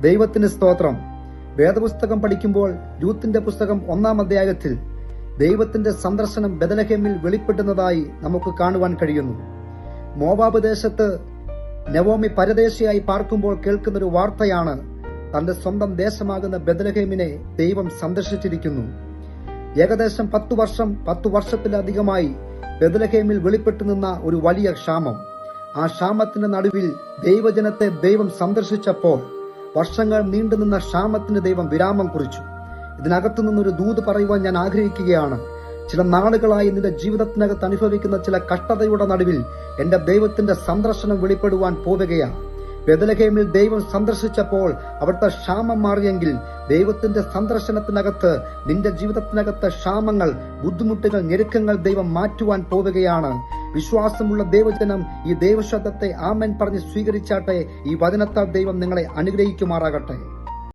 ദൈവത്തിന് സ്തോത്രം. വേദപുസ്തകം പഠിക്കുമ്പോൾ രൂത്തിന്റെ പുസ്തകം 1-ാം അധ്യായത്തിൽ ദൈവത്തിന്റെ സന്ദർശനം ബെത്ലഹേമിൽ വെളിപ്പെടുന്നതായി നമുക്ക് കാണുവാൻ കഴിയുന്നു. മോവാബ് ദേശത്ത് നവോമി പരദേശിയായി പാർക്കുമ്പോൾ കേൾക്കുന്നൊരു വാർത്തയാണ്, തന്റെ സ്വന്തം ദേശമാകുന്ന ബെത്ലഹേമിനെ ദൈവം സന്ദർശിച്ചിരിക്കുന്നു. ഏകദേശം 10 വർഷത്തിലധികമായി ബെത്ലഹേമിൽ വെളിപ്പെട്ടു നിന്ന ഒരു വലിയ ക്ഷാമം. ആ ക്ഷാമത്തിന്റെ നടുവിൽ ദൈവജനത്തെ ദൈവം സന്ദർശിച്ചപ്പോൾ വർഷങ്ങൾ നീണ്ടുനിന്ന ക്ഷാമത്തിന് ദൈവം വിരാമം കുറിച്ചു. ഇതിനകത്തു നിന്നൊരു ദൂത് പറയുവാൻ ഞാൻ ആഗ്രഹിക്കുകയാണ്. ചില നാളുകളായി നിന്റെ ജീവിതത്തിനകത്ത് അനുഭവിക്കുന്ന ചില കഷ്ടതയുടെ നടുവിൽ എന്റെ ദൈവത്തിന്റെ സന്ദർശനം വെളിപ്പെടുവാൻ പോവുകയാണ്. ബെത്ലഹേമിൽ ദൈവം സന്ദർശിച്ചപ്പോൾ അവിടുത്തെ ക്ഷാമം മാറിയെങ്കിൽ ദൈവത്തിന്റെ സന്ദർശനത്തിനകത്ത് നിന്റെ ജീവിതത്തിനകത്ത് ക്ഷാമങ്ങൾ, ബുദ്ധിമുട്ടുകൾ, ഞെരുക്കങ്ങൾ ദൈവം മാറ്റുവാൻ പോവുകയാണ്. വിശ്വാസമുള്ള ദൈവജനം ഈ ദൈവശബ്ദത്തെ ആമേൻ പറഞ്ഞ് സ്വീകരിച്ചാട്ടെ. ഈ വചനത്താൽ ദൈവം നിങ്ങളെ അനുഗ്രഹിക്കുമാറാകട്ടെ.